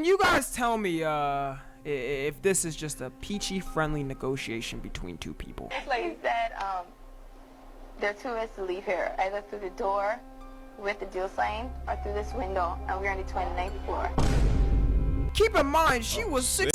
And you guys tell me, if this is just a peachy, friendly negotiation between two people. This lady said, there are two ways to leave here, either through the door with the deal sign or through this window, and we're on the 29th floor. Keep in mind, she was 6.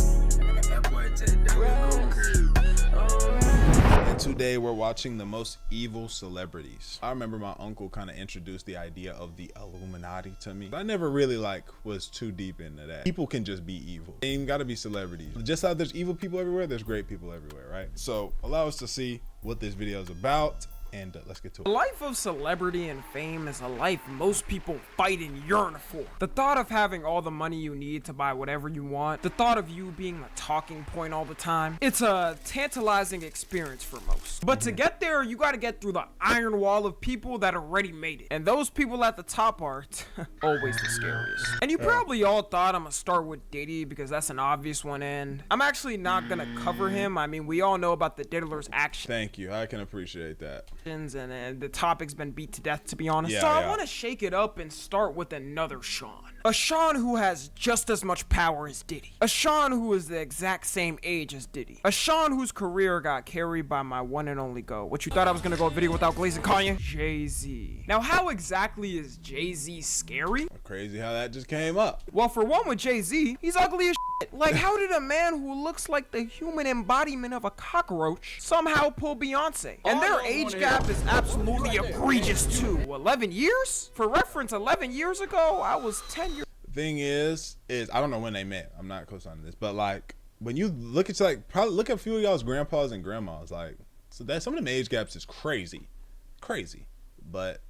And today we're watching the most evil celebrities. I remember my uncle kind of introduced the idea of the Illuminati to me. I never really was too deep into that. People can just be evil. They ain't gotta be celebrities. Just how there's evil people everywhere, there's great people everywhere, right? So allow us to see what this video is about. And let's get to it. The life of celebrity and fame is a life most people fight and yearn for. The thought of having all the money you need to buy whatever you want, the thought of you being a talking point all the time, it's a tantalizing experience for most. But to get there, you gotta get through the iron wall of people that already made it. And those people at the top are always the scariest. And you probably all thought I'm gonna start with Diddy because that's an obvious one, and I'm actually not gonna cover him. I mean, we all know about the diddler's actions. Thank you, I can appreciate that. And the topic's been beat to death, to be honest. I want to shake it up and start with another Sean. A Sean who has just as much power as Diddy. A Sean who is the exact same age as Diddy. A Sean whose career got carried by my one and only GOAT. What you thought I was gonna go a video without glazing Kanye? Jay-Z. Now, how exactly is Jay-Z scary? Crazy how that just came up. Well, for one, with Jay-Z, he's ugly as shit. Like, how did a man who looks like the human embodiment of a cockroach somehow pull Beyonce? And their age gap is absolutely egregious too. 11 years? For reference, 11 years ago, I was 10 years. Thing is I don't know when they met. I'm not co-signing this, but when you look at probably look at a few of y'all's grandpas and grandmas, so that some of them age gaps is crazy, but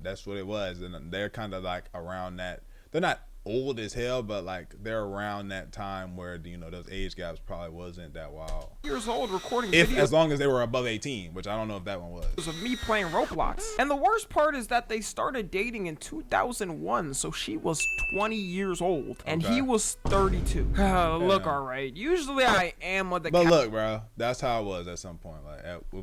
that's what it was. And they're kind of around that. They're not old as hell, but they're around that time where those age gaps probably wasn't that wild. Years old recording videos, videos, as long as they were above 18, which I don't know if that one was. Of me playing Roblox. And the worst part is that they started dating in 2001, so she was 20 years old and he was 32. Look, all right. Usually I am of the. But look, bro, that's how it was at some point.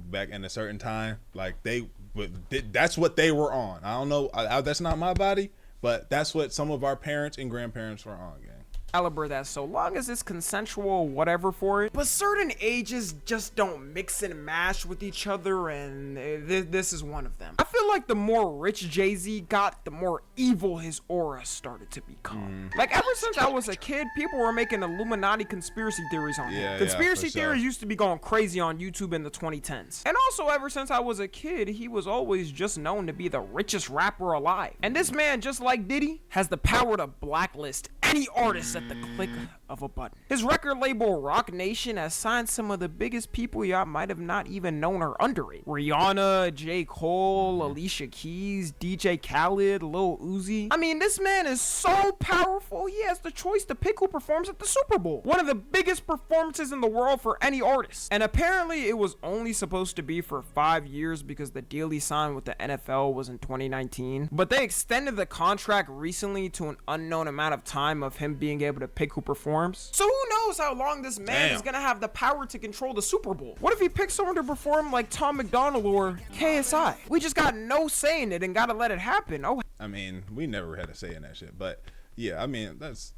Back in a certain time, that's what they were on. I don't know. That's not my body. But that's what some of our parents and grandparents were on, gang. Caliber that so long as it's consensual, whatever for it. But certain ages just don't mix and mash with each other, and this is one of them. I feel like the more rich Jay-Z got, the more evil his aura started to become. Ever since I was a kid, people were making Illuminati conspiracy theories on him. Conspiracy theories used to be going crazy on YouTube in the 2010s. And also, ever since I was a kid, he was always just known to be the richest rapper alive. And this man, just like Diddy, has the power to blacklist any artist at the click of a button. His record label Rock Nation has signed some of the biggest people y'all might have not even known are under it. Rihanna, J. Cole, Alicia Keys, DJ Khaled, Lil Uzi. I mean, this man is so powerful, he has the choice to pick who performs at the Super Bowl. One of the biggest performances in the world for any artist. And apparently it was only supposed to be for 5 years because the deal he signed with the NFL was in 2019. But they extended the contract recently to an unknown amount of time of him being able to pick who performs. So who knows how long this man is gonna have the power to control the Super Bowl? What if he picks someone to perform like Tom McDonald or KSI? We just got no say in it and gotta let it happen. Oh, I mean, we never had a say in that shit, but yeah, I mean, that's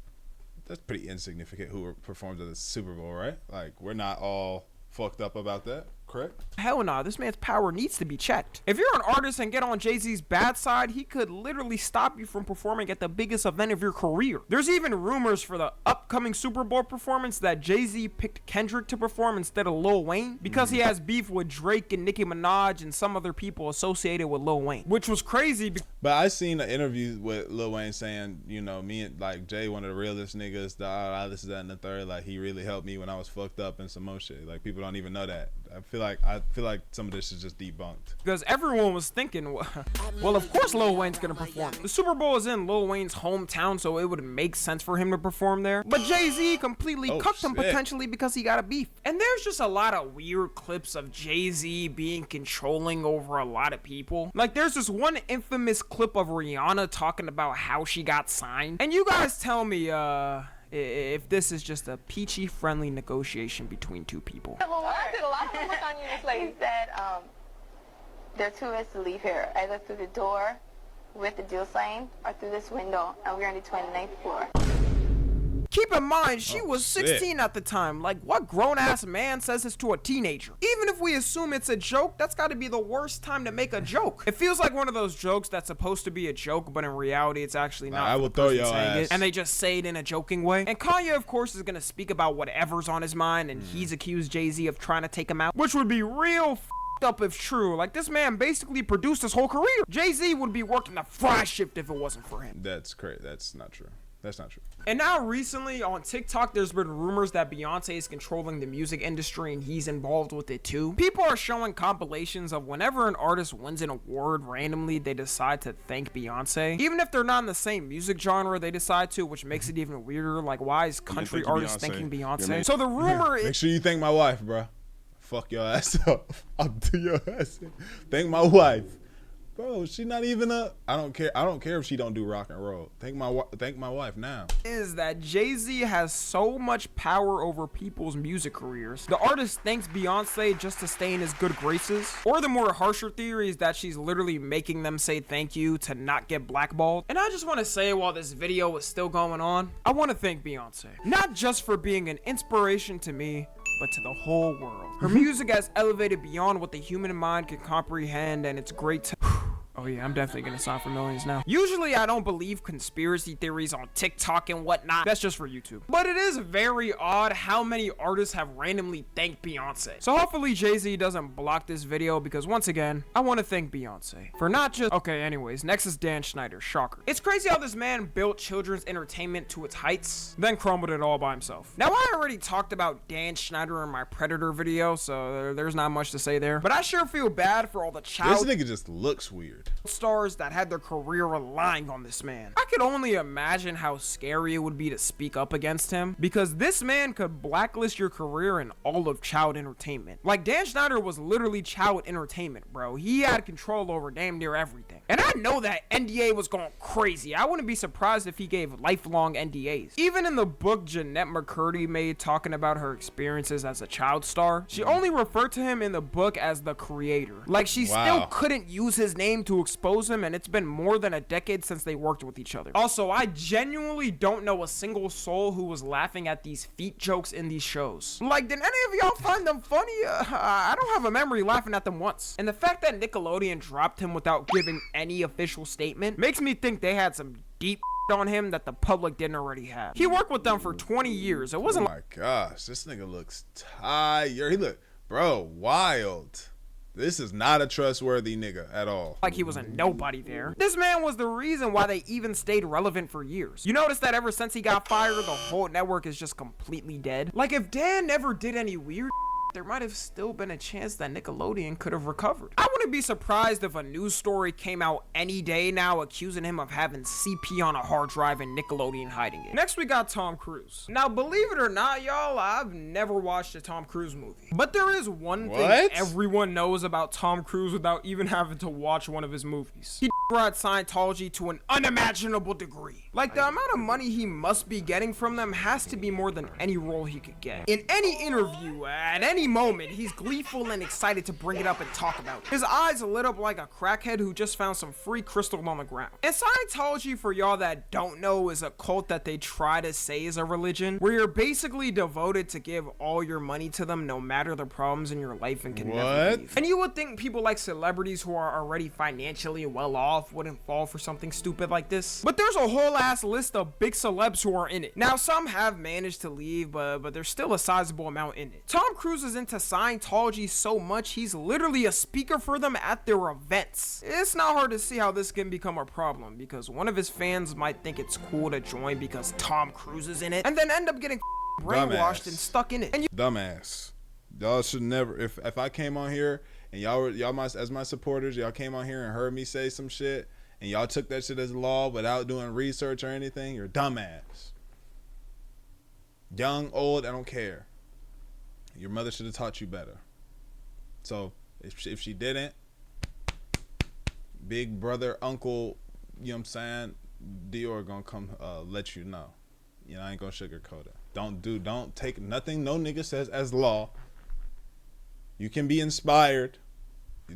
pretty insignificant who performs at the Super Bowl, right? We're not all fucked up about that, correct? Hell nah, this man's power needs to be checked. If you're an artist and get on Jay-Z's bad side, he could literally stop you from performing at the biggest event of your career. There's even rumors for the upcoming Super Bowl performance that Jay-Z picked Kendrick to perform instead of Lil Wayne because he has beef with Drake and Nicki Minaj and some other people associated with Lil Wayne, which was crazy. But I seen an interview with Lil Wayne saying, me and Jay, one of the realest niggas, this is that and the third, he really helped me when I was fucked up and some more shit. People don't even know that. I feel like some of this is just debunked. Because everyone was thinking, well, of course Lil Wayne's gonna perform. The Super Bowl is in Lil Wayne's hometown, so it would make sense for him to perform there. But Jay-Z completely cucked him potentially because he got a beef. And there's just a lot of weird clips of Jay-Z being controlling over a lot of people. There's this one infamous clip of Rihanna talking about how she got signed. And you guys tell me, if this is just a peachy, friendly negotiation between two people. I did a lot of homework on you, this lady said, there are two ways to leave here, either through the door with the deal sign or through this window, and we're on the 29th floor. Keep in mind, she Oh, was 16 at the time. Like, what grown-ass man says this to a teenager? Even if we assume it's a joke, that's gotta be the worst time to make a joke. It feels like one of those jokes that's supposed to be a joke, but in reality, it's actually not. I will throw your ass. And they just say it in a joking way. And Kanye, of course, is gonna speak about whatever's on his mind, and he's accused Jay-Z of trying to take him out, which would be real up if true. Like, this man basically produced his whole career. Jay-Z would be working the fry shift if it wasn't for him. That's crazy. That's not true. That's not true. And now recently on TikTok, there's been rumors that Beyonce is controlling the music industry and he's involved with it too. People are showing compilations of whenever an artist wins an award randomly, they decide to thank Beyonce. Even if they're not in the same music genre, they decide to, which makes it even weirder. Like, why is country artists thanking Beyonce? So the rumor is... Make sure you thank my wife, bro. Fuck your ass up. I'll do your ass in. Thank my wife. Bro, she not even a... I don't care if she don't do rock and roll. Thank my wife now. Is that Jay-Z has so much power over people's music careers. The artist thanks Beyonce just to stay in his good graces. Or the more harsher theory is that she's literally making them say thank you to not get blackballed. And I just want to say, while this video is still going on, I want to thank Beyonce. Not just for being an inspiration to me, but to the whole world. Her music has elevated beyond what the human mind can comprehend, and it's great to... Oh yeah, I'm definitely gonna sign for millions now. Usually I don't believe conspiracy theories on TikTok and whatnot. That's just for YouTube. But it is very odd how many artists have randomly thanked Beyonce. So hopefully Jay-Z doesn't block this video, because once again, I want to thank Beyonce for not just... Okay, anyways, next is Dan Schneider. Shocker. It's crazy how this man built children's entertainment to its heights, then crumbled it all by himself. Now, I already talked about Dan Schneider in my Predator video, so there's not much to say there. But I sure feel bad for all the child... This nigga just looks weird. Stars that had their career relying on this man. I could only imagine how scary it would be to speak up against him, because this man could blacklist your career in all of child entertainment. Like, Dan Schneider was literally child entertainment, bro. He had control over damn near everything. And I know that NDA was going crazy. I wouldn't be surprised if he gave lifelong NDAs. Even in the book Jeanette McCurdy made talking about her experiences as a child star, she only referred to him in the book as the creator. Like, she still couldn't use his name to expose him, and it's been more than a decade since they worked with each other. Also, I genuinely don't know a single soul who was laughing at these feet jokes in these shows. Like, did any of y'all find them funny? I don't have a memory laughing at them once. And the fact that Nickelodeon dropped him without giving any official statement makes me think they had some deep on him that the public didn't already have. He worked with them for 20 years. It wasn't... Oh my gosh, this nigga looks tired. He look, bro, wild. This is not a trustworthy nigga at all. Like he was a nobody there. This man was the reason why they even stayed relevant for years. You notice that ever since he got fired, the whole network is just completely dead. Like, if Dan never did any weird, there might have still been a chance that Nickelodeon could have recovered. I wouldn't be surprised if a news story came out any day now accusing him of having CP on a hard drive and Nickelodeon hiding it. Next, we got Tom Cruise. Now, believe it or not, y'all, I've never watched a Tom Cruise movie. But there is one thing everyone knows about Tom Cruise without even having to watch one of his movies. He brought Scientology to an unimaginable degree. Like, the amount of money he must be getting from them has to be more than any role he could get. In any interview, at any moment, he's gleeful and excited to bring it up and talk about it. His eyes lit up like a crackhead who just found some free crystal on the ground. And Scientology, for y'all that don't know, is a cult that they try to say is a religion, where you're basically devoted to give all your money to them no matter the problems in your life and can never leave. And you would think people like celebrities who are already financially well off wouldn't fall for something stupid like this. But there's a whole ass list of big celebs who are in it. Now, some have managed to leave, but there's still a sizable amount in it. Tom Cruise is into Scientology so much, he's literally a speaker for them at their events. It's not hard to see how this can become a problem, because one of his fans might think it's cool to join because Tom Cruise is in it, and then end up getting brainwashed and stuck in it. And dumbass. Y'all should never, if I came on here and y'all as my supporters, y'all came on here and heard me say some shit and y'all took that shit as law without doing research or anything, you're dumbass. Young, old, I don't care. Your mother should have taught you better. So if she didn't, big brother, uncle, you know what I'm saying, Dior gonna come let you know. You know, I ain't gonna sugarcoat it. Don't take nothing no nigga says as law. You can be inspired,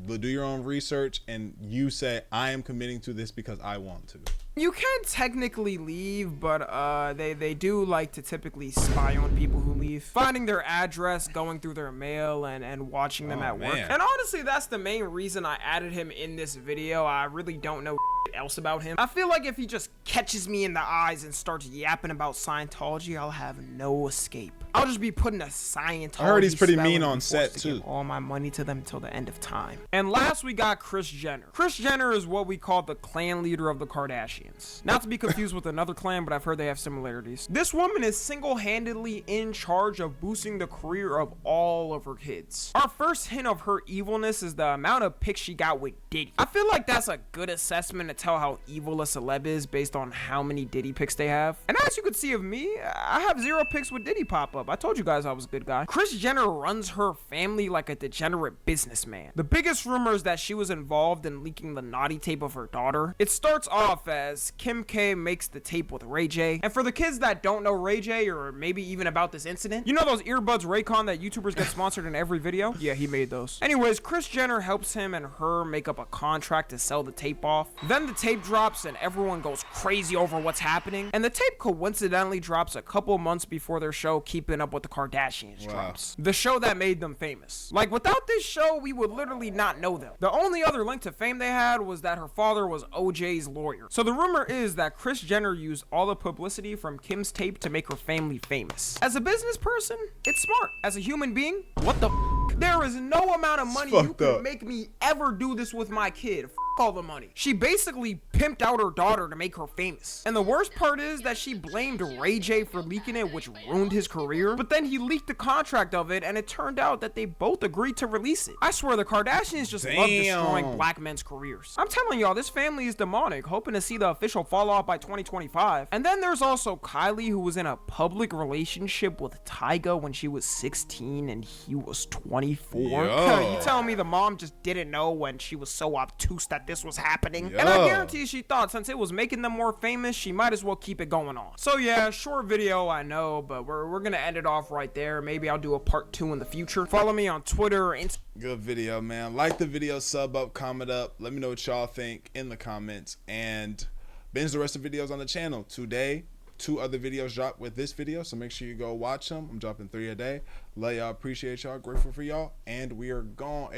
do your own research, and you say, I am committing to this because I want to. You can technically leave, but they do like to typically spy on people who leave, finding their address, going through their mail, and watching them at work. Man. And honestly, that's the main reason I added him in this video. I really don't know else about him. I feel like if he just catches me in the eyes and starts yapping about Scientology, I'll have no escape. I'll just be putting a Scientology. I heard he's pretty spell mean and on be set forced to too. give all my money to them till the end of time. And last we got Kris Jenner. Kris Jenner is what we call the clan leader of the Kardashians. Not to be confused with another clan, but I've heard they have similarities. This woman is single-handedly in charge of boosting the career of all of her kids. Our first hint of her evilness is the amount of pics she got with Diddy. I feel like that's a good assessment to tell how evil a celeb is based on how many Diddy pics they have. And as you can see of me, I have 0 pics with Diddy pop up. I told you guys I was a good guy. Kris Jenner runs her family like a degenerate businessman. The biggest rumor is that she was involved in leaking the naughty tape of her daughter. It starts off as Kim K makes the tape with Ray J. And for the kids that don't know Ray J, or maybe even about this incident, you know those earbuds Raycon that YouTubers get sponsored in every video? Yeah, he made those. Anyways, Kris Jenner helps him and her make up a contract to sell the tape off. Then the tape drops and everyone goes crazy over what's happening. And the tape coincidentally drops a couple months before their show Keeping Up with the Kardashians drops. The show that made them famous. Like, without this show, we would literally not know them. The only other link to fame they had was that her father was OJ's lawyer. So the rumor is that Kris Jenner used all the publicity from Kim's tape to make her family famous. As a business person, it's smart. As a human being, what the f? There is no amount of money you can make me ever do this with my kid. F all the money. She basically pimped out her daughter to make her famous. And the worst part is that she blamed Ray J for leaking it, which ruined his career. But then he leaked the contract of it, and it turned out that they both agreed to release it. I swear the Kardashians just love destroying black men's careers. I'm telling y'all, this family is demonic, hoping to see the official fall off by 2025. And then there's also Kylie, who was in a public relationship with Tyga when she was 16 and he was 24. You telling me the mom just didn't know when she was so obtuse that this was happening? And I guarantee she thought since it was making them more famous, she might as well keep it going on. So yeah, short video, I know, but we're gonna end it off right there. Maybe I'll do a part 2 in the future. Follow me on Twitter, Instagram. Good video, man. Like the video, sub up, comment up. Let me know what y'all think in the comments, and binge the rest of the videos on the channel. Today, 2 other videos dropped with this video, so make sure you go watch them. I'm dropping 3 a day. Love y'all, appreciate y'all, grateful for y'all, and we are gone.